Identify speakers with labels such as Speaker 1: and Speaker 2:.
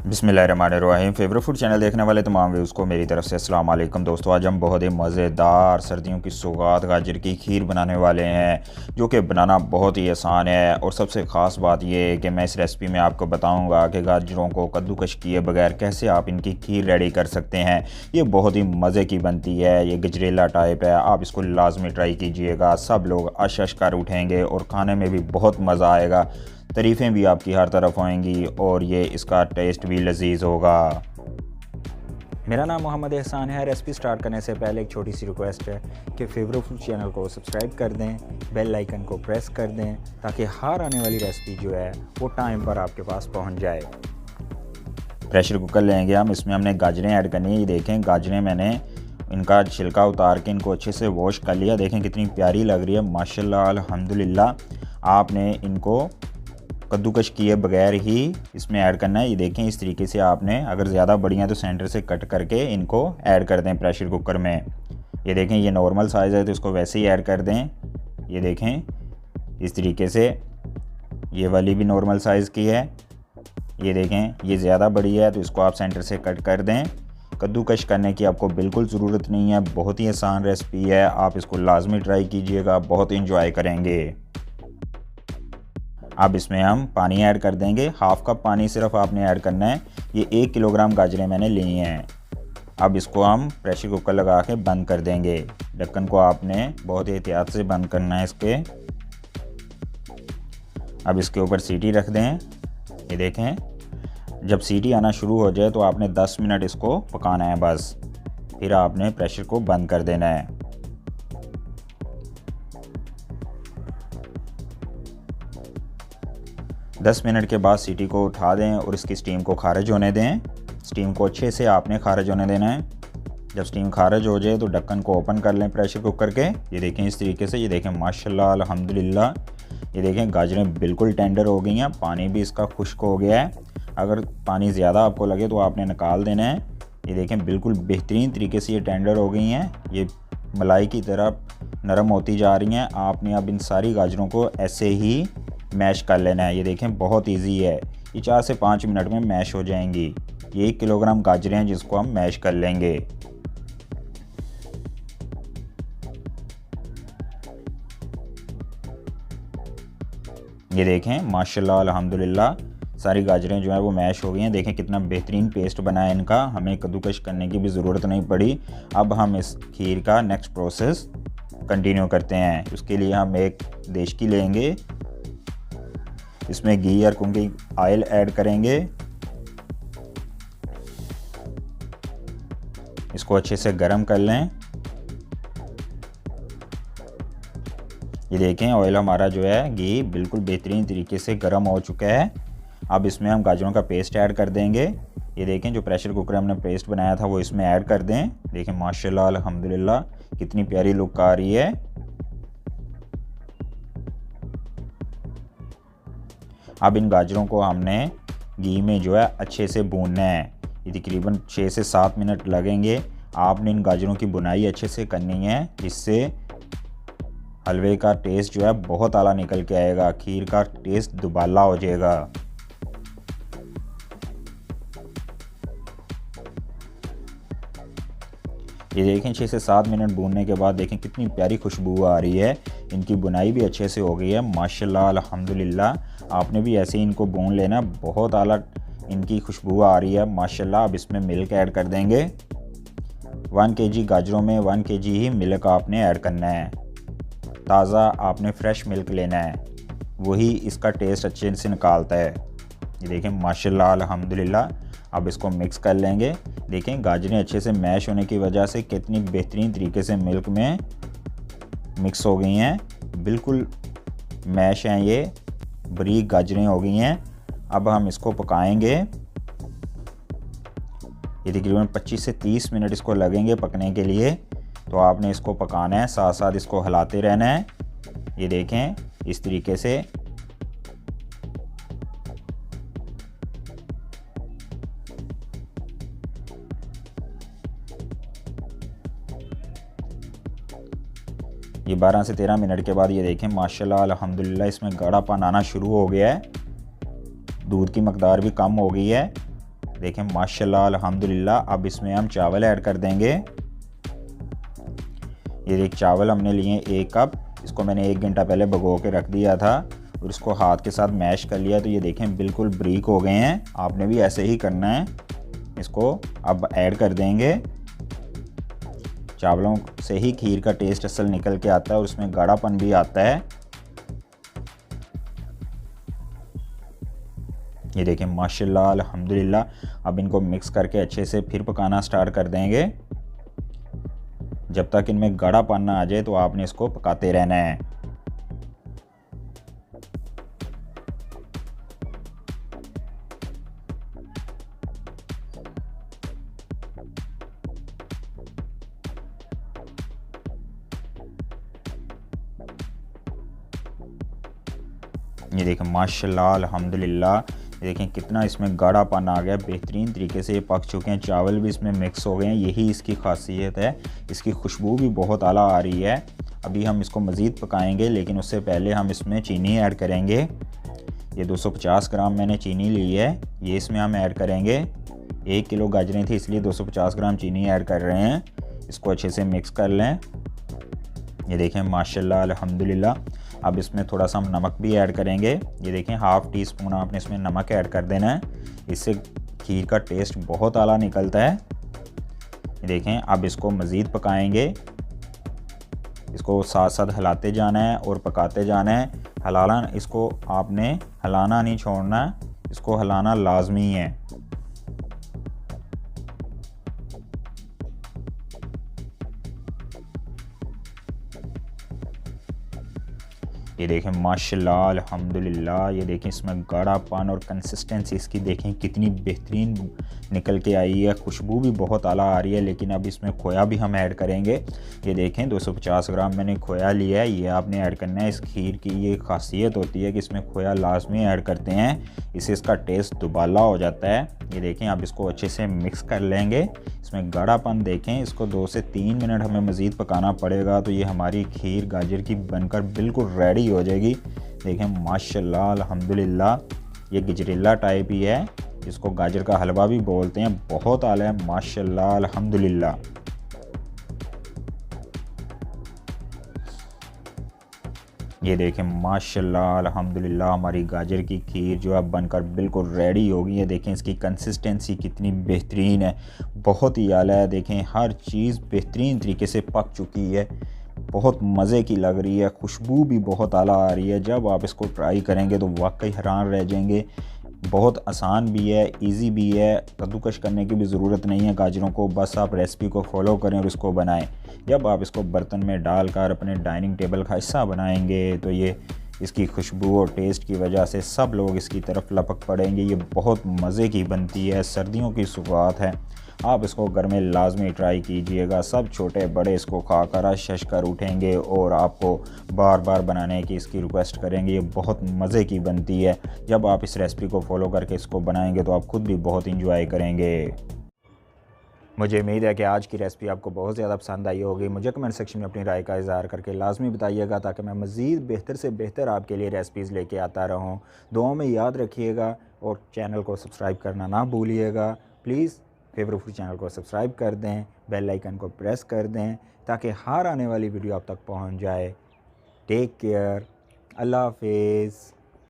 Speaker 1: बिस्मिल्लाहिर्रहमानिर्रहीम। Favourite food channel देखने वाले तमाम व्यूज़ को मेरी तरफ से अस्सलाम वालेकुम। दोस्तों, आज हम बहुत ही मज़ेदार सर्दियों की सौगात गाजर की खीर बनाने वाले हैं, जो कि बनाना बहुत ही आसान है। और सबसे ख़ास बात यह है कि मैं इस रेसिपी में आपको बताऊंगा कि गाजरों को कद्दूकश किए बगैर कैसे आप इनकी खीर रेडी कर सकते हैं। ये बहुत ही मज़े की बनती है, ये गजरेला टाइप है। आप इसको लाजमी ट्राई कीजिएगा, सब लोग अश अश कर उठेंगे और खाने में भी बहुत मज़ा आएगा। तारीफ़ें भी आपकी हर तरफ होंगी और ये इसका टेस्ट भी लजीज होगा। मेरा नाम मोहम्मद एहसान है। रेसिपी स्टार्ट करने से पहले एक छोटी सी रिक्वेस्ट है कि फेवरेट फूड चैनल को सब्सक्राइब कर दें, बेल आइकन को प्रेस कर दें, ताकि हर आने वाली रेसिपी जो है वो टाइम पर आपके पास पहुंच जाए। प्रेशर कुकर लेंगे हम, इसमें हमने गाजरें ऐड करनी है। ये देखें, गाजरें मैंने इनका छिलका उतार के इनको अच्छे से वॉश कर लिया। देखें कितनी प्यारी लग रही है, माशाल्लाह अल्हम्दुलिल्लाह। आपने इनको कद्दूकश किए बगैर ही इसमें ऐड करना है। ये देखें, इस तरीके से आपने, अगर ज़्यादा बड़ी हैं तो सेंटर से कट करके इनको ऐड कर दें प्रेशर कुकर में। ये देखें, ये नॉर्मल साइज़ है तो इसको वैसे ही ऐड कर दें। ये देखें, इस तरीके से। ये वाली भी नॉर्मल साइज़ की है। ये देखें, ये ज़्यादा बड़ी है तो इसको आप सेंटर से कट कर दें। कद्दूकश करने की आपको बिल्कुल ज़रूरत नहीं है, बहुत ही आसान रेसिपी है। आप इसको लाजमी ट्राई कीजिएगा, बहुत इंजॉय करेंगे। अब इसमें हम पानी ऐड कर देंगे। हाफ़ कप पानी सिर्फ आपने ऐड करना है। ये 1 किलोग्राम गाजरें मैंने ली हैं। अब इसको हम प्रेशर कुकर लगा के बंद कर देंगे। ढक्कन को आपने बहुत ही एहतियात से बंद करना है इसके। अब इसके ऊपर सीटी रख दें। ये देखें, जब सीटी आना शुरू हो जाए तो आपने 10 मिनट इसको पकाना है बस। फिर आपने प्रेशर को बंद कर देना है। दस मिनट के बाद सीटी को उठा दें और इसकी स्टीम को खारिज होने दें। स्टीम को अच्छे से आपने खारिज होने देना है। जब स्टीम खारिज हो जाए तो ढक्कन को ओपन कर लें प्रेशर कुकर के। ये देखें, इस तरीके से। ये देखें, माशाल्लाह अल्हम्दुलिल्लाह। ये देखें, गाजरें बिल्कुल टेंडर हो गई हैं, पानी भी इसका खुश्क हो गया है। अगर पानी ज़्यादा आपको लगे तो आपने निकाल देना है। ये देखें, बिल्कुल बेहतरीन तरीके से ये टेंडर हो गई हैं। ये मलाई की तरह नरम होती जा रही हैं। आपने अब इन सारी गाजरों को ऐसे ही मैश कर लेना है। ये देखें, बहुत इजी है, ये 4 से 5 मिनट में मैश हो जाएंगी। ये 1 किलोग्राम गाजरें हैं जिसको हम मैश कर लेंगे। ये देखें, माशाल्लाह अल्हम्दुलिल्लाह, सारी गाजरें जो है वो मैश हो गई हैं। देखें कितना बेहतरीन पेस्ट बना है इनका, हमें कद्दूकश करने की भी ज़रूरत नहीं पड़ी। अब हम इस खीर का नेक्स्ट प्रोसेस कंटिन्यू करते हैं। उसके लिए हम एक देशकी लेंगे, इसमें घी और कुकिंग ऑयल ऐड करेंगे। इसको अच्छे से गरम कर लें। ये देखें, ऑयल हमारा जो है, घी बिल्कुल बेहतरीन तरीके से गरम हो चुका है। अब इसमें हम गाजरों का पेस्ट ऐड कर देंगे। ये देखें, जो प्रेशर कुकर हमने पेस्ट बनाया था वो इसमें ऐड कर दें। देखें, माशाल्लाह अल्हम्दुलिल्लाह, कितनी प्यारी लुक आ रही है। अब इन गाजरों को हमने घी में जो है अच्छे से भूनना है। ये तकरीबन 6 से 7 मिनट लगेंगे। आपने इन गाजरों की बुनाई अच्छे से करनी है, जिससे हलवे का टेस्ट जो है बहुत आला निकल के आएगा, खीर का टेस्ट दुबाला हो जाएगा। ये देखें, 6 से 7 मिनट भूनने के बाद देखें कितनी प्यारी खुशबू आ रही है। इनकी बुनाई भी अच्छे से हो गई है, माशाल्लाह अल्हम्दुलिल्लाह। आपने भी ऐसे ही इनको भून लेना, बहुत आला इनकी खुशबू आ रही है माशाल्लाह। अब इसमें मिल्क ऐड कर देंगे। 1 केजी गाजरों में 1 केजी ही मिल्क आपने ऐड करना है। ताज़ा आपने फ्रेश मिल्क लेना है, वही इसका टेस्ट अच्छे से निकालता है। ये देखें, माशाल्लाह अल्हम्दुलिल्लाह। अब इसको मिक्स कर लेंगे। देखें, गाजरें अच्छे से मैश होने की वजह से कितनी बेहतरीन तरीके से मिल्क में मिक्स हो गई हैं, बिल्कुल मैश हैं, ये बारीक गाजरें हो गई हैं। अब हम इसको पकाएंगे। ये तकरीबन 25 से 30 मिनट इसको लगेंगे पकने के लिए, तो आपने इसको पकाना है, साथ साथ इसको हिलाते रहना है। ये देखें, इस तरीके से। ये 12 से 13 मिनट के बाद ये देखें, माशाल्लाह अल्हम्दुलिल्लाह, इसमें गाढ़ापन आना शुरू हो गया है। दूध की मकदार भी कम हो गई है। देखें माशाल्लाह अल्हम्दुलिल्लाह। अब इसमें हम चावल ऐड कर देंगे। ये देख चावल हमने लिए 1 कप, इसको मैंने 1 घंटा पहले भिगो के रख दिया था और इसको हाथ के साथ मैश कर लिया। तो ये देखें बिल्कुल ब्रीक हो गए हैं। आपने भी ऐसे ही करना है। इसको अब ऐड कर देंगे। चावलों से ही खीर का टेस्ट असल निकल के आता है और उसमें गाढ़ापन भी आता है। ये देखें माशाल्लाह अल्हम्दुलिल्लाह। अब इनको मिक्स करके अच्छे से फिर पकाना स्टार्ट कर देंगे। जब तक इनमें गाढ़ापन ना आ जाए तो आपने इसको पकाते रहना है। ये देखें माशाल्लाह अल्हम्दुलिल्लाह। ये देखें कितना इसमें गाढ़ापन आ गया, बेहतरीन तरीके से ये पक चुके हैं। चावल भी इसमें मिक्स हो गए हैं, यही इसकी खासियत है। इसकी खुशबू भी बहुत आला आ रही है। अभी हम इसको मज़ीद पकाएंगे, लेकिन उससे पहले हम इसमें चीनी ऐड करेंगे। ये 250 ग्राम मैंने चीनी ली है, ये इसमें हम ऐड करेंगे। 1 किलो गाजरें थी इसलिए 250 ग्राम चीनी ऐड कर रहे हैं। इसको अच्छे से मिक्स कर लें। ये देखें माशाल्लाह अल्हम्दुलिल्लाह। अब इसमें थोड़ा सा हम नमक भी ऐड करेंगे। ये देखें 1/2 टीस्पून आपने इसमें नमक ऐड कर देना है। इससे खीर का टेस्ट बहुत आला निकलता है। ये देखें अब इसको मज़ीद पकाएंगे। इसको साथ साथ हिलाते जाना है और पकाते जाना है। इसको आपने हिलाना नहीं छोड़ना, इसको हिलाना लाजमी है। ये देखें माशाल्लाह अल्हम्दुलिल्लाह। ये देखें इसमें गाढ़ापन और कंसिस्टेंसी इसकी देखें कितनी बेहतरीन निकल के आई है। खुशबू भी बहुत आला आ रही है। लेकिन अब इसमें खोया भी हम ऐड करेंगे। ये देखें 250 ग्राम मैंने खोया लिया है, ये आपने ऐड करना है। इस खीर की ये खासियत होती है कि इसमें खोया लाजमी ऐड करते हैं, इससे इसका टेस्ट दुबाला हो जाता है। ये देखें अब इसको अच्छे से मिक्स कर लेंगे। इसमें गाढ़ापन देखें, इसको 2 से 3 मिनट हमें मज़ीद पकाना पड़ेगा। तो ये हमारी खीर गाजर की बनकर बिल्कुल रेडी हो जाएगी। देखें माशाल्लाह अल्हम्दुलिल्लाह। ये गजरेला टाइप ही है, इसको गाजर का हलवा भी बोलते हैं। बहुत आला है माशाल्लाह अल्हम्दुलिल्लाह। ये देखें माशाल्लाह अल्हम्दुलिल्लाह। हमारी गाजर की खीर जो है बनकर बिल्कुल रेडी हो गई है। देखें इसकी कंसिस्टेंसी कितनी बेहतरीन है, बहुत ही आला है। देखें हर चीज़ बेहतरीन तरीके से पक चुकी है, बहुत मज़े की लग रही है। खुशबू भी बहुत आला आ रही है। जब आप इसको ट्राई करेंगे तो वाकई हैरान रह जाएंगे। बहुत आसान भी है, इजी भी है। कद्दूकश करने की भी ज़रूरत नहीं है गाजरों को, बस आप रेसिपी को फॉलो करें और इसको बनाएं। जब आप इसको बर्तन में डालकर अपने डाइनिंग टेबल का हिस्सा बनाएंगे तो ये इसकी खुशबू और टेस्ट की वजह से सब लोग इसकी तरफ लपक पड़ेंगे। ये बहुत मज़े की बनती है, सर्दियों की सौगात है। आप इसको घर में लाजमी ट्राई कीजिएगा। सब छोटे बड़े इसको खाकर हंस कर उठेंगे और आपको बार बार बनाने की इसकी रिक्वेस्ट करेंगे। ये बहुत मज़े की बनती है। जब आप इस रेसिपी को फॉलो करके इसको बनाएंगे तो आप खुद भी बहुत इंजॉय करेंगे। मुझे उम्मीद है कि आज की रेसिपी आपको बहुत ज़्यादा पसंद आई होगी। मुझे कमेंट सेक्शन में अपनी राय का इज़हार करके लाजमी बताइएगा, ताकि मैं मज़ीद बेहतर से बेहतर आपके लिए रेसिपीज़ लेके आता रहूँ। दुआओं में याद रखिएगा और चैनल को सब्सक्राइब करना ना भूलिएगा। प्लीज़ फेवरेट फूड चैनल को सब्सक्राइब कर दें, बेल आइकन को प्रेस कर दें, ताकि हर आने वाली वीडियो आप तक पहुँच जाए। टेक केयर, अल्लाह हाफिज़।